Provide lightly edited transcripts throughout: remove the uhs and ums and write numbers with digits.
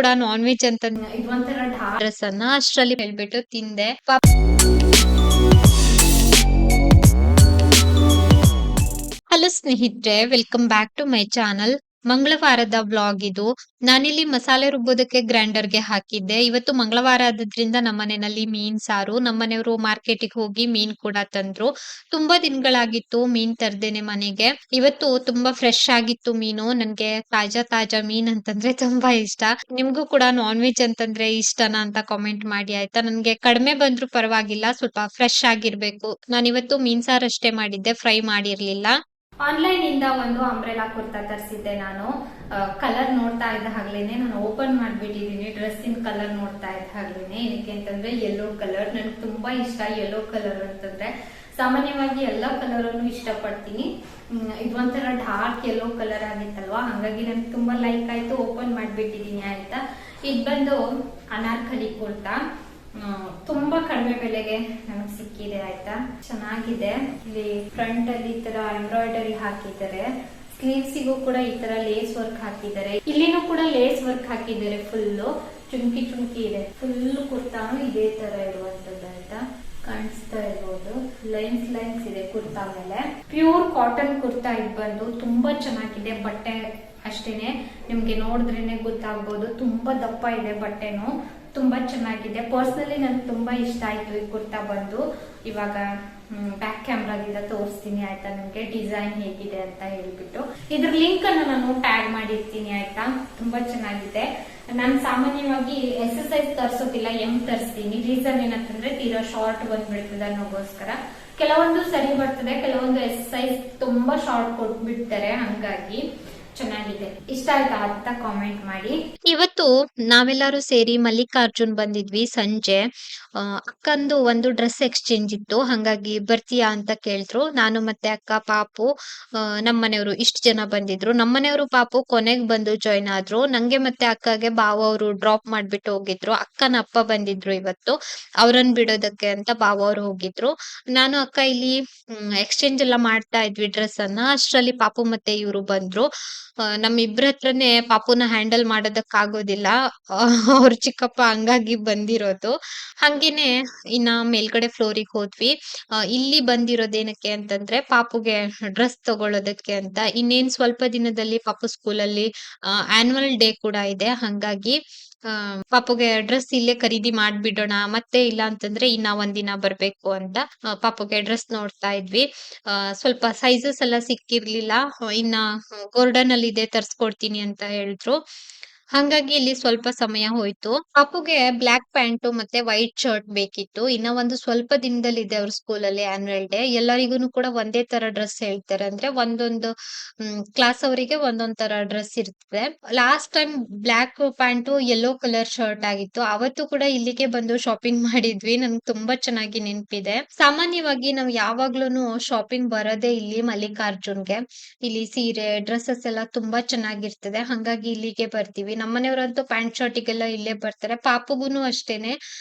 ಕೂಡ non veg ಅಂತ ಇದೊಂಥರ ಡ್ರೆಸ್ ಅನ್ನ ಅಷ್ಟರಲ್ಲಿ ಹೇಳ್ಬಿಟ್ಟು ತಿಂದೆ. ಹಲೋ ಸ್ನೇಹಿತರೆ, welcome back to my channel. ಮಂಗಳವಾರದ ವ್ಲಾಗ್ ಇದು. ನಾನಿಲ್ಲಿ ಮಸಾಲೆ ರುಬ್ಬೋದಕ್ಕೆ ಗ್ರೈಂಡರ್ಗೆ ಹಾಕಿದ್ದೆ. ಇವತ್ತು ಮಂಗಳವಾರ ಆದ್ರಿಂದ ನಮ್ಮನೆಯಲ್ಲಿ ಮೀನ್ ಸಾರು. ನಮ್ಮನೆಯವರು ಮಾರ್ಕೆಟಿಗೆ ಹೋಗಿ ಮೀನ್ ಕೂಡ ತಂದ್ರು. ತುಂಬಾ ದಿನಗಳಾಗಿತ್ತು ಮೀನ್ ತರ್ದೇನೆ ಮನೆಗೆ. ಇವತ್ತು ತುಂಬಾ ಫ್ರೆಶ್ ಆಗಿತ್ತು ಮೀನು. ನನ್ಗೆ ತಾಜಾ ತಾಜಾ ಮೀನ್ ಅಂತಂದ್ರೆ ತುಂಬಾ ಇಷ್ಟ. ನಿಮ್ಗೂ ಕೂಡ ನಾನ್ ವೆಜ್ ಅಂತಂದ್ರೆ ಇಷ್ಟನಾ ಅಂತ ಕಾಮೆಂಟ್ ಮಾಡಿ ಆಯ್ತಾ. ನನ್ಗೆ ಕಡಿಮೆ ಬಂದ್ರು ಪರವಾಗಿಲ್ಲ, ಸ್ವಲ್ಪ ಫ್ರೆಶ್ ಆಗಿರ್ಬೇಕು. ನಾನಿವತ್ತು ಮೀನ್ ಸಾರು ಅಷ್ಟೇ ಮಾಡಿದ್ದೆ, ಫ್ರೈ ಮಾಡಿರ್ಲಿಲ್ಲ. ಆನ್ಲೈನ್ ಇಂದ ಒಂದು ಅಂಬ್ರೆಲಾ ಕುರ್ತಾ ತರಿಸಿದ್ದೆ ನಾನು. ಕಲರ್ ನೋಡ್ತಾ ಇದ್ದ ಹಾಗ್ಲೇನೆ ನಾನು ಓಪನ್ ಮಾಡ್ಬಿಟ್ಟಿದೀನಿ. ಡ್ರೆಸ್ಸಿನ ಕಲರ್ ನೋಡ್ತಾ ಇದ್ದ ಹಾಗ್ಲೇನೆ. ಏನಕ್ಕೆ ಅಂತಂದ್ರೆ ಯೆಲ್ಲೋ ಕಲರ್ ನನಗೆ ತುಂಬಾ ಇಷ್ಟ. ಯೆಲ್ಲೋ ಕಲರ್ ಅಂತಂದ್ರೆ ಸಾಮಾನ್ಯವಾಗಿ ಎಲ್ಲಾ ಕಲರ್ ಅನ್ನು ಇಷ್ಟಪಡ್ತೀನಿ. ಇದೊಂಥರ ಡಾರ್ಕ್ ಯೆಲ್ಲೋ ಕಲರ್ ಆಗಿತ್ತಲ್ವಾ, ಹಾಗಾಗಿ ನನ್ಗೆ ತುಂಬಾ ಲೈಕ್ ಆಯ್ತು. ಓಪನ್ ಮಾಡ್ಬಿಟ್ಟಿದೀನಿ ಆಯ್ತಾ. ಇದು ಬಂದು ಅನಾರ್ಕಲಿ ಕುರ್ತಾ. ತುಂಬಾ ಕಡಿಮೆ ಬೆಲೆಗೆ ನಮಗೆ ಸಿಕ್ಕಿದೆ ಆಯ್ತಾ. ಚೆನ್ನಾಗಿದೆ. ಇಲ್ಲಿ ಫ್ರಂಟ್ ಅಲ್ಲಿ ಈ ತರ ಎಂಬ್ರಾಯ್ಡರಿ ಹಾಕಿದ್ದಾರೆ. ಸ್ಲೀವ್ಸಿಗೂ ಕೂಡ ಈ ತರ ಲೇಸ್ ವರ್ಕ್ ಹಾಕಿದ್ದಾರೆ. ಇಲ್ಲಿನೂ ಕೂಡ ಲೇಸ್ ವರ್ಕ್ ಹಾಕಿದ್ದಾರೆ. ಫುಲ್ ಚುಮ್ಕಿ ಚುಮ್ಕಿ ಇದೆ. ಫುಲ್ ಕುರ್ತಾನು ಇದೇ ತರ ಇರುವಂತದ್ದು ಆಯ್ತಾ. ಕಾಣಿಸ್ತಾ ಇರ್ಬೋದು, ಲೈನ್ಸ್ ಇದೆ ಕುರ್ತಾ ಮೇಲೆ. ಪ್ಯೂರ್ ಕಾಟನ್ ಕುರ್ತಾ ಇದು ಬಂದು ತುಂಬಾ ಚೆನ್ನಾಗಿದೆ. ಬಟ್ಟೆ ಅಷ್ಟೇನೆ, ನಿಮ್ಗೆ ನೋಡಿದ್ರೇನೆ ಗೊತ್ತಾಗ್ಬೋದು. ತುಂಬಾ ದಪ್ಪ ಇದೆ ಬಟ್ಟೆನು, ತುಂಬಾ ಚೆನ್ನಾಗಿದೆ. ಪರ್ಸನಲಿ ನನ್ಗೆ ತುಂಬಾ ಇಷ್ಟ ಆಯ್ತು ಈ ಕುರ್ತಾ ಬಂದು. ಇವಾಗ ಬ್ಯಾಕ್ ಕ್ಯಾಮ್ರಾದಿಂದ ತೋರಿಸ್ತೀನಿ ಆಯ್ತಾ ನಿಮ್ಗೆ ಡಿಸೈನ್ ಹೇಗಿದೆ ಅಂತ ಹೇಳ್ಬಿಟ್ಟು. ಇದ್ರ ಲಿಂಕ್ ಅನ್ನು ನಾನು ಟ್ಯಾಗ್ ಮಾಡಿರ್ತೀನಿ ಆಯ್ತಾ. ತುಂಬಾ ಚೆನ್ನಾಗಿದೆ. ನಾನು ಸಾಮಾನ್ಯವಾಗಿ ಎಕ್ಸಸೈಸ್ ತರಿಸೋದಿಲ್ಲ, ಎಂ ತರಿಸ್ತೀನಿ. ರೀಸನ್ ಏನಂತಂದ್ರೆ ತೀರಾ ಶಾರ್ಟ್ ಬಂದ್ಬಿಡ್ತದೆ ಅನ್ನೋಗೋಸ್ಕರ. ಕೆಲವೊಂದು ಸರಿ ಬರ್ತದೆ, ಕೆಲವೊಂದು ಎಕ್ಸಸೈಸ್ ತುಂಬಾ ಶಾರ್ಟ್ ಕೊಟ್ಬಿಡ್ತಾರೆ. ಹಂಗಾಗಿ ಚೆನ್ನಾಗಿದೆ. ಇಷ್ಟ ಆಯ್ತಾ ಅಂತ ಕಾಮೆಂಟ್ ಮಾಡಿ. ಇವತ್ತು ನಾವೆಲ್ಲರೂ ಸೇರಿ ಮಲ್ಲಿಕಾರ್ಜುನ್ ಬಂದಿದ್ವಿ ಸಂಜೆ. ಅಕ್ಕಂದು ಒಂದು ಡ್ರೆಸ್ ಎಕ್ಸ್ಚೇಂಜ್ ಇತ್ತು, ಹಂಗಾಗಿ ಬರ್ತೀಯಾ ಅಂತ ಕೇಳಿದ್ರು. ನಾನು ಮತ್ತೆ ಅಕ್ಕ, ಪಾಪು, ನಮ್ಮನೆಯವರು ಇಷ್ಟು ಜನ ಬಂದಿದ್ರು. ನಮ್ಮನೆಯವರು ಪಾಪು ಕೊನೆಗೆ ಬಂದು ಜಾಯ್ನ್ ಆದ್ರು. ನಂಗೆ ಮತ್ತೆ ಅಕ್ಕಗೆ ಬಾವ ಅವರು ಡ್ರಾಪ್ ಮಾಡ್ಬಿಟ್ಟು ಹೋಗಿದ್ರು. ಅಕ್ಕನ ಅಪ್ಪ ಬಂದಿದ್ರು ಇವತ್ತು, ಅವ್ರನ್ನ ಬಿಡೋದಕ್ಕೆ ಅಂತ ಬಾವ ಅವ್ರು ಹೋಗಿದ್ರು. ನಾನು ಅಕ್ಕ ಇಲ್ಲಿ ಎಕ್ಸ್ಚೇಂಜ್ ಎಲ್ಲ ಮಾಡ್ತಾ ಇದ್ವಿ ಡ್ರೆಸ್ ಅನ್ನ. ಅಷ್ಟರಲ್ಲಿ ಪಾಪು ಮತ್ತೆ ಇವರು ಬಂದ್ರು. ನಮ್ಮಿಬ್ರ ಹತ್ರನೇ ಪಾಪುನ ಹ್ಯಾಂಡಲ್ ಮಾಡೋದಕ್ ಆಗೋದಿಲ್ಲ, ಅವ್ರ ಚಿಕ್ಕಪ್ಪ ಹಂಗಾಗಿ ಬಂದಿರೋದು. ಹಂಗೇನೆ ಇನ್ನ ಮೇಲ್ಗಡೆ ಫ್ಲೋರಿಗೆ ಹೋದ್ವಿ. ಇಲ್ಲಿ ಬಂದಿರೋದೇನಕ್ಕೆ ಅಂತಂದ್ರೆ ಪಾಪುಗೆ ಡ್ರೆಸ್ ತಗೊಳ್ಳೋದಕ್ಕೆ ಅಂತ. ಇನ್ನೇನ್ ಸ್ವಲ್ಪ ದಿನದಲ್ಲಿ ಪಾಪು ಸ್ಕೂಲಲ್ಲಿ ಆನ್ಯುವಲ್ ಡೇ ಕೂಡ ಇದೆ. ಹಂಗಾಗಿ ಪಾಪುಗೆ ಡ್ರೆಸ್ ಇಲ್ಲೇ ಖರೀದಿ ಮಾಡ್ಬಿಡೋಣ, ಮತ್ತೆ ಇಲ್ಲ ಅಂತಂದ್ರೆ ಇನ್ನ ಒಂದಿನ ಬರ್ಬೇಕು ಅಂತ ಪಾಪುಗೆ ಡ್ರೆಸ್ ನೋಡ್ತಾ ಇದ್ವಿ. ಸ್ವಲ್ಪ ಸೈಜಸ್ ಎಲ್ಲ ಸಿಕ್ಕಿರ್ಲಿಲ್ಲ. ಇನ್ನ ಗೋರ್ಡನ್ ಅಲ್ಲಿ ಇದೆ, ತರ್ಸ್ಕೊಡ್ತೀನಿ ಅಂತ ಹೇಳಿದ್ರು. ಹಂಗಾಗಿ ಇಲ್ಲಿ ಸ್ವಲ್ಪ ಸಮಯ ಹೋಯ್ತು. ಪಾಪುಗೆ ಬ್ಲಾಕ್ ಪ್ಯಾಂಟ್ ಮತ್ತೆ ವೈಟ್ ಶರ್ಟ್ ಬೇಕಿತ್ತು. ಇನ್ನ ಒಂದು ಸ್ವಲ್ಪ ದಿನದಲ್ಲಿ ಇದೆ ಅವ್ರ ಸ್ಕೂಲಲ್ಲಿ ಆನ್ಯುವಲ್ ಡೇ. ಎಲ್ಲರಿಗೂ ಕೂಡ ಒಂದೇ ತರ ಡ್ರೆಸ್ ಹೇಳ್ತಾರೆ, ಅಂದ್ರೆ ಒಂದೊಂದು ಕ್ಲಾಸ್ ಅವರಿಗೆ ಒಂದೊಂದ್ ತರ ಡ್ರೆಸ್ ಇರ್ತದೆ. Last time black pants yellow colour shirt ಆಗಿತ್ತು. ಅವತ್ತು ಕೂಡ ಇಲ್ಲಿಗೆ ಬಂದು ಶಾಪಿಂಗ್ ಮಾಡಿದ್ವಿ. ನನ್ಗೆ ತುಂಬಾ ಚೆನ್ನಾಗಿ ನೆನಪಿದೆ. ಸಾಮಾನ್ಯವಾಗಿ ನಾವು ಯಾವಾಗ್ಲೂನು ಶಾಪಿಂಗ್ ಬರೋದೇ ಇಲ್ಲಿ ಮಲ್ಲಿಕಾರ್ಜುನ್ಗೆ. ಇಲ್ಲಿ ಸೀರೆ ಡ್ರೆಸ್ಸಸ್ ಎಲ್ಲ ತುಂಬಾ ಚೆನ್ನಾಗಿರ್ತದೆ, ಹಂಗಾಗಿ ಇಲ್ಲಿಗೆ ಬರ್ತೀವಿ. ನಮ್ಮನೆಯವರಂತೂ ಪ್ಯಾಂಟ್ ಶರ್ಟಿಗೆಲ್ಲ ಇಲ್ಲೇ ಬರ್ತಾರೆ. ಪಾಪುಗುನು ಅಷ್ಟೇನೆ.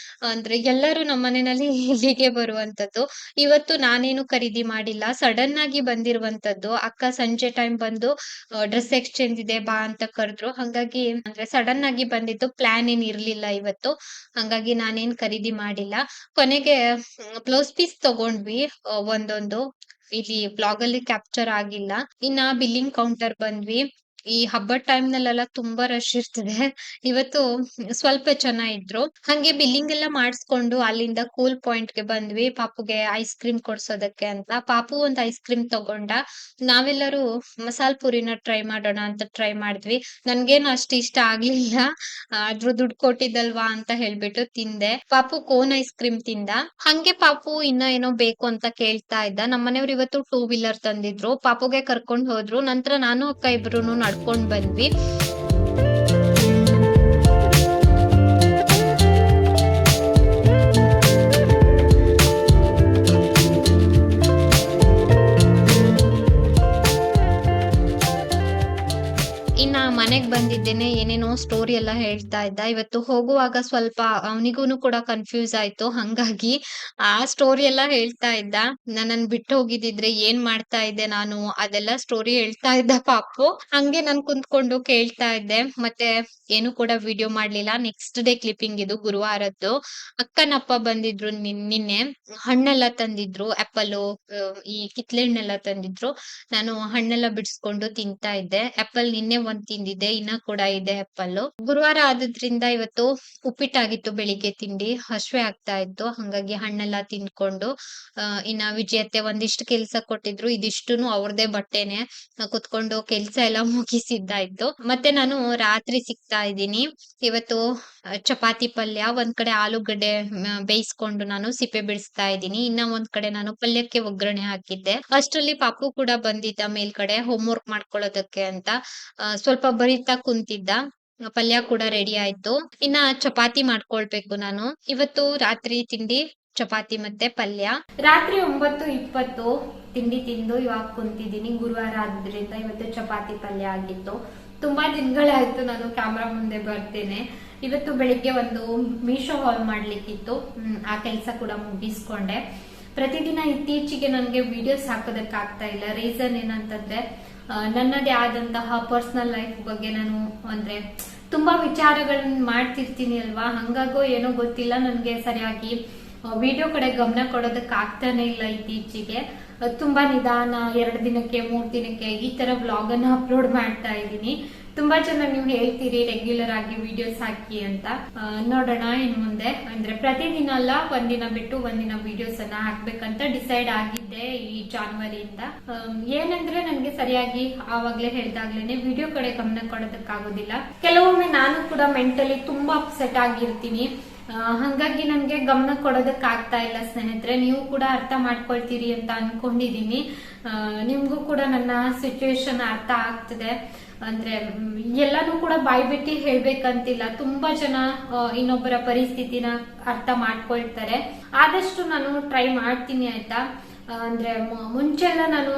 ಅಂದ್ರೆ ಎಲ್ಲರೂ ನಮ್ಮನೆಯಲ್ಲಿ ಇಲ್ಲಿಗೆ ಬರುವಂತದ್ದು. ಇವತ್ತು ನಾನೇನು ಖರೀದಿ ಮಾಡಿಲ್ಲ, ಸಡನ್ ಆಗಿ ಬಂದಿರುವಂತದ್ದು. ಅಕ್ಕ ಸಂಜೆ ಟೈಮ್ ಬಂದು ಡ್ರೆಸ್ ಎಕ್ಸ್ಚೇಂಜ್ ಇದೆ ಬಾ ಅಂತ ಕರೆದ್ರು. ಹಂಗಾಗಿ ಅಂದ್ರೆ ಸಡನ್ ಆಗಿ ಬಂದಿದ್ದು, ಪ್ಲಾನ್ ಏನ್ ಇರ್ಲಿಲ್ಲ ಇವತ್ತು. ಹಂಗಾಗಿ ನಾನೇನ್ ಖರೀದಿ ಮಾಡಿಲ್ಲ. ಕೊನೆಗೆ ಬ್ಲೌಸ್ ಪೀಸ್ ತಗೊಂಡ್ವಿ ಒಂದೊಂದು. ಇಲ್ಲಿ ಬ್ಲಾಗ್ ಅಲ್ಲಿ ಕ್ಯಾಪ್ಚರ್ ಆಗಿಲ್ಲ. ಇನ್ನ ಬಿಲ್ಲಿಂಗ್ ಕೌಂಟರ್ ಬಂದ್ವಿ. ಈ ಹಬ್ಬದ ಟೈಮ್ ನಲ್ಲೆಲ್ಲ ತುಂಬಾ ರಶ್ ಇರ್ತದೆ. ಇವತ್ತು ಸ್ವಲ್ಪ ಜನ ಇದ್ರು. ಹಂಗೆ ಬಿಲ್ಲಿಂಗ್ ಎಲ್ಲ ಮಾಡಿಸ್ಕೊಂಡು ಅಲ್ಲಿಂದ ಕೂಲ್ ಪಾಯಿಂಟ್ ಗೆ ಬಂದ್ವಿ, ಪಾಪುಗೆ ಐಸ್ ಕ್ರೀಮ್ ಕೊಡ್ಸೋದಕ್ಕೆ ಅಂತ. ಪಾಪು ಒಂದ್ ಐಸ್ ಕ್ರೀಮ್ ತಗೊಂಡ. ನಾವೆಲ್ಲರೂ ಮಸಾಲ್ ಪುರಿನ ಟ್ರೈ ಮಾಡೋಣ ಅಂತ ಟ್ರೈ ಮಾಡಿದ್ವಿ. ನನ್ಗೇನು ಅಷ್ಟು ಇಷ್ಟ ಆಗ್ಲಿಲ್ಲ, ಆದ್ರೂ ದುಡ್ಡು ಕೊಟ್ಟಿದ್ದಲ್ವಾ ಅಂತ ಹೇಳ್ಬಿಟ್ಟು ತಿಂದೆ. ಪಾಪು ಕೋನ್ ಐಸ್ ಕ್ರೀಮ್ ತಿಂದ. ಹಂಗೆ ಪಾಪು ಇನ್ನ ಏನೋ ಬೇಕು ಅಂತ ಕೇಳ್ತಾ ಇದ್ದ. ನಮ್ಮನೆಯವ್ರು ಇವತ್ತು ಟೂ ವೀಲರ್ ತಂದಿದ್ರು, ಪಾಪುಗೆ ಕರ್ಕೊಂಡ್ ಹೋದ್ರು. ನಂತರ ನಾನು ಅಕ್ಕ ಇಬ್ರುನು ನಡ್ಕೊಂಡ್ ಬಂದ್ವಿ. ಇನ್ನ ಮನೆಗ್ ಬಂದಿದ್ದೇನೆ, ಏನೇನೋ ಸ್ಟೋರಿ ಸ್ಟೋರಿ ಎಲ್ಲ ಹೇಳ್ತಾ ಇದ್ದ. ಇವತ್ತು ಹೋಗುವಾಗ ಸ್ವಲ್ಪ ಅವನಿಗೂನು ಕೂಡ ಕನ್‌ಫ್ಯೂಸ್ ಆಯ್ತು. ಹಂಗಾಗಿ ಆ ಸ್ಟೋರಿ ಎಲ್ಲ ಹೇಳ್ತಾ ಇದ್ದ. ನನ್ನನ್ ಬಿಟ್ಟು ಹೋಗಿದ್ದಿದ್ರೆ ಏನ್ ಮಾಡ್ತಾ ಇದ್ದೆ ನಾನು, ಅದೆಲ್ಲ ಸ್ಟೋರಿ ಹೇಳ್ತಾ ಇದ್ದ ಪಾಪು. ಹಂಗೆ ನಾನ್ ಕುಂತ್ಕೊಂಡು ಕೇಳ್ತಾ ಇದ್ದೆ. ಮತ್ತೆ ಏನು ಕೂಡ ವಿಡಿಯೋ ಮಾಡ್ಲಿಲ್ಲ. ನೆಕ್ಸ್ಟ್ ಡೇ ಕ್ಲಿಪ್ಪಿಂಗ್ ಇದು ಗುರುವಾರದ್ದು. ಅಕ್ಕನಪ್ಪ ಬಂದಿದ್ರು ನಿನ್ನೆ. ಹಣ್ಣೆಲ್ಲ ತಂದಿದ್ರು. ಆಪಲ್ಲು, ಈ ಕಿತ್ಳೆ ಹಣ್ಣೆಲ್ಲ ತಂದಿದ್ರು. ನಾನು ಹಣ್ಣೆಲ್ಲ ಬಿಡಿಸ್ಕೊಂಡು ತಿಂತಾ ಇದ್ದೆ. ಆಪಲ್ ನಿನ್ನೆ ಒಂದ್ ತಿಂದಿದ್ದೆ. ಇನ್ನ ಕೂಡ ಇದೆ ಆಪಲ್ಲು. ಗುರುವಾರ ಆದದ್ರಿಂದ ಇವತ್ತು ಉಪ್ಪಿಟ್ಟಾಗಿತ್ತು ಬೆಳಿಗ್ಗೆ ತಿಂಡಿ. ಹಶ್ವೆ ಆಗ್ತಾ ಇತ್ತು. ಹಂಗಾಗಿ ಹಣ್ಣೆಲ್ಲ ತಿಂದ್ಕೊಂಡು ಇನ್ನ ವಿಜಯತ್ತೆ ಒಂದಿಷ್ಟು ಕೆಲ್ಸ ಕೊಟ್ಟಿದ್ರು. ಇದಿಷ್ಟುನು ಅವ್ರದೇ ಬಟ್ಟೆನೆ. ಕುತ್ಕೊಂಡು ಕೆಲ್ಸ ಎಲ್ಲ ಮುಗಿಸಿದ್ದಾಯ್ತು. ಮತ್ತೆ ನಾನು ರಾತ್ರಿ ಸಿಗ್ತಾ ಇದ್ದೀನಿ. ಇವತ್ತು ಚಪಾತಿ ಪಲ್ಯ, ಒಂದ್ ಕಡೆ ಆಲೂಗಡ್ಡೆ ಬೇಯಿಸ್ಕೊಂಡು ನಾನು ಸಿಪ್ಪೆ ಬಿಡಿಸ್ತಾ ಇದ್ದೀನಿ. ಇನ್ನ ಒಂದ್ ಕಡೆ ನಾನು ಪಲ್ಯಕ್ಕೆ ಒಗ್ಗರಣೆ ಹಾಕಿದ್ದೆ. ಅಷ್ಟ್ರಲ್ಲಿ ಪಾಪು ಕೂಡ ಬಂದಿದ್ದ ಮೇಲ್ಗಡೆ ಹೋಮ್ ವರ್ಕ್ ಮಾಡ್ಕೊಳ್ಳೋದಕ್ಕೆ ಅಂತ. ಸ್ವಲ್ಪ ಬರೀತಾ ಕುಂತಿದ್ದ. ಪಲ್ಯ ಕೂಡ ರೆಡಿ ಆಯ್ತು. ಇನ್ನ ಚಪಾತಿ ಮಾಡ್ಕೊಳ್ಬೇಕು ನಾನು. ಇವತ್ತು ರಾತ್ರಿ ತಿಂಡಿ ಚಪಾತಿ ಮತ್ತೆ ಪಲ್ಯ. ರಾತ್ರಿ 9:20 ತಿಂಡಿ ತಿಂದು ಇವಾಗ ಕುಂತಿದ್ದೀನಿ. ಗುರುವಾರ ಆದ್ರಿಂದ ಇವತ್ತು ಚಪಾತಿ ಪಲ್ಯ ಆಗಿತ್ತು. ತುಂಬಾ ದಿನಗಳಾಯ್ತು ನಾನು ಕ್ಯಾಮ್ರಾ ಮುಂದೆ ಬರ್ತೇನೆ. ಇವತ್ತು ಬೆಳಿಗ್ಗೆ ಒಂದು ಮೀಶೋ ಹಾಲ್ ಮಾಡ್ಲಿಕ್ಕಿತ್ತು. ಆ ಕೆಲಸ ಕೂಡ ಮುಗಿಸ್ಕೊಂಡೆ. ಪ್ರತಿದಿನ ಇತ್ತೀಚೆಗೆ ನನಗೆ ವಿಡಿಯೋಸ್ ಹಾಕೋದಕ್ಕೆ ಆಗ್ತಾ ಇಲ್ಲ. ರೀಸನ್ ಏನಂತಂದ್ರೆ ನನ್ನದೇ ಆದಂತಹ ಪರ್ಸನಲ್ ಲೈಫ್ ಬಗ್ಗೆ ನಾನು ಅಂದ್ರೆ ತುಂಬಾ ವಿಚಾರಗಳನ್ನ ಮಾಡ್ತಿರ್ತೀನಿ ಅಲ್ವಾ, ಹಂಗಾಗೋ ಏನೋ ಗೊತ್ತಿಲ್ಲ, ನನ್ಗೆ ಸರಿಯಾಗಿ ವಿಡಿಯೋ ಕಡೆ ಗಮನ ಕೊಡೋದಕ್ಕೆ ಆಗ್ತಾನೆ ಇಲ್ಲ. ಇತ್ತೀಚೆಗೆ ತುಂಬಾ ನಿಧಾನ 2 ದಿನಕ್ಕೆ 3 ದಿನಕ್ಕೆ ಈ ತರ ವ್ಲಾಗ್ ಅನ್ನ ಅಪ್ಲೋಡ್ ಮಾಡ್ತಾ ಇದ್ದೀನಿ. ತುಂಬಾ ಜನ ನೀವು ಹೇಳ್ತೀರಿ ರೆಗ್ಯುಲರ್ ಆಗಿ ವಿಡಿಯೋಸ್ ಹಾಕಿ ಅಂತ. ನೋಡೋಣ ಇನ್ ಮುಂದೆ. ಅಂದ್ರೆ ಪ್ರತಿದಿನ ಅಲ್ಲ, ಒಂದಿನ ಬಿಟ್ಟು ಒಂದಿನ ವಿಡಿಯೋಸ್ ಅನ್ನ ಹಾಕ್ಬೇಕಂತ ಡಿಸೈಡ್ ಆಗಿದ್ದೆ ಈ ಜಾನ್ವರಿಯಿಂದ. ಏನಂದ್ರೆ ನನ್ಗೆ ಸರಿಯಾಗಿ ಆವಾಗ್ಲೇ ಹೇಳ್ದಾಗ್ಲೇನೆ ವಿಡಿಯೋ ಕಡೆ ಗಮನ ಕೊಡೋದಕ್ಕಾಗೋದಿಲ್ಲ. ಕೆಲವೊಮ್ಮೆ ನಾನು ಕೂಡ ಮೆಂಟಲಿ ತುಂಬಾ ಅಪ್ಸೆಟ್ ಆಗಿರ್ತೀನಿ. ಹಂಗಾಗಿ ನನ್ಗೆ ಗಮನ ಕೊಡೋದಕ್ ಆಗ್ತಾ ಇಲ್ಲ ಸ್ನೇಹಿತರೆ. ನೀವು ಕೂಡ ಅರ್ಥ ಮಾಡ್ಕೊಳ್ತೀರಿ ಅಂತ ಅನ್ಕೊಂಡಿದೀನಿ. ನಿಮ್ಗೂ ಕೂಡ ನನ್ನ ಸಿಚುವೇಶನ್ ಅರ್ಥ ಆಗ್ತದೆ. ಅಂದ್ರೆ ಎಲ್ಲಾನು ಕೂಡ ಬಾಯ್ ಬಿಟ್ಟು ಹೇಳ್ಬೇಕಂತಿಲ್ಲ. ತುಂಬಾ ಜನ ಇನ್ನೊಬ್ಬರ ಪರಿಸ್ಥಿತಿನ ಅರ್ಥ ಮಾಡ್ಕೊಳ್ತಾರೆ. ಆದಷ್ಟು ನಾನು ಟ್ರೈ ಮಾಡ್ತೀನಿ ಆಯ್ತಾ. ಅಂದ್ರೆ ಮುಂಚೆಲ್ಲ ನಾನು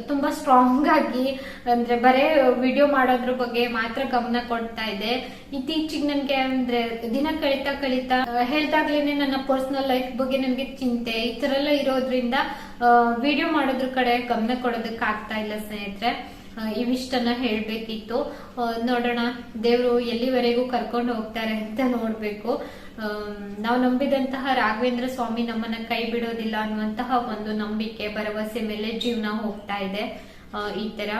ತುಂಬಾ ಸ್ಟ್ರಾಂಗ್ ಆಗಿ ಅಂದ್ರೆ ಬರೇ ವಿಡಿಯೋ ಮಾಡೋದ್ರ ಬಗ್ಗೆ ಮಾತ್ರ ಗಮನ ಕೊಡ್ತಾ ಇದ್ದೆ. ಇತ್ತೀಚಿಗೆ ನನ್ಗೆ ಅಂದ್ರೆ ದಿನ ಕಳೀತಾ ಹೇಳ್ದಾಗ್ಲೇನೆ ನನ್ನ ಪರ್ಸನಲ್ ಲೈಫ್ ಬಗ್ಗೆ ನನ್ಗೆ ಚಿಂತೆ ಈ ತರ ಎಲ್ಲ ಇರೋದ್ರಿಂದ ವಿಡಿಯೋ ಮಾಡೋದ್ರ ಕಡೆ ಗಮನ ಕೊಡೋದಕ್ಕೆ ಆಗ್ತಾ ಇಲ್ಲ ಸ್ನೇಹಿತರೆ. ಇವಿಷ್ಟನ್ನ ಹೇಳ್ಬೇಕಿತ್ತು. ನೋಡೋಣ ದೇವ್ರು ಎಲ್ಲಿವರೆಗೂ ಕರ್ಕೊಂಡು ಹೋಗ್ತಾರೆ ಅಂತ ನೋಡ್ಬೇಕು. ನಾವು ನಂಬಿದಂತಹ ರಾಘವೇಂದ್ರ ಸ್ವಾಮಿ ನಮ್ಮನ್ನ ಕೈ ಬಿಡೋದಿಲ್ಲ ಅನ್ನುವಂತಹ ಒಂದು ನಂಬಿಕೆ ಭರವಸೆ ಮೇಲೆ ಜೀವನ ಹೋಗ್ತಾ ಇದೆ. ಈ ತರ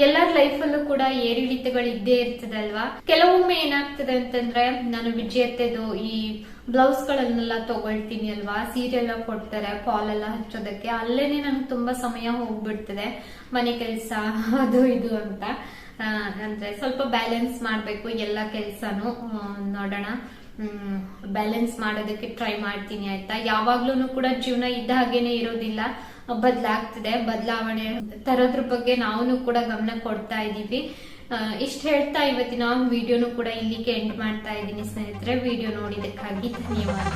ಎಲ್ಲರ ಲೈಫಲ್ಲೂ ಕೂಡ ಏರಿಳಿತಗಳು ಇದ್ದೇ ಇರ್ತದಲ್ವಾ. ಕೆಲವೊಮ್ಮೆ ಏನಾಗ್ತದೆ ಅಂತಂದ್ರೆ ನಾನು ವಿಜಯತ್ತೆದು ಈ ಬ್ಲೌಸ್ ಗಳನ್ನೆಲ್ಲ ತಗೊಳ್ತೀನಿ ಅಲ್ವಾ, ಸೀರೆ ಕೊಡ್ತಾರೆ ಫಾಲ್ ಎಲ್ಲ ಹಚ್ಚೋದಕ್ಕೆ, ಅಲ್ಲೇನೆ ನನ್ಗೆ ತುಂಬಾ ಸಮಯ ಹೋಗ್ಬಿಡ್ತದೆ ಮನೆ ಕೆಲ್ಸ ಅದು ಇದು ಅಂತ. ಅಂದ್ರೆ ಸ್ವಲ್ಪ ಬ್ಯಾಲೆನ್ಸ್ ಮಾಡ್ಬೇಕು ಎಲ್ಲ ಕೆಲ್ಸನು. ನೋಡೋಣ, ಬ್ಯಾಲೆನ್ಸ್ ಮಾಡೋದಕ್ಕೆ ಟ್ರೈ ಮಾಡ್ತೀನಿ ಆಯ್ತಾ. ಯಾವಾಗ್ಲೂ ಕೂಡ ಜೀವನ ಇದ್ದ ಹಾಗೇನೆ ಇರೋದಿಲ್ಲ, ಬದಲಾಗ್ತದೆ. ಬದಲಾವಣೆ ತರೋದ್ರ ಬಗ್ಗೆ ನಾವು ಕೂಡ ಗಮನ ಕೊಡ್ತಾ ಇದೀವಿ. ಇಷ್ಟ ಹೇಳ್ತಾ ಇವತ್ತಿನ ವಿಡಿಯೋನು ಕೂಡ ಇಲ್ಲಿಗೆ ಎಂಡ್ ಮಾಡ್ತಾ ಇದ್ದೀನಿ ಸ್ನೇಹಿತರೆ. ವಿಡಿಯೋ ನೋಡಿದಕ್ಕಾಗಿ ಧನ್ಯವಾದ.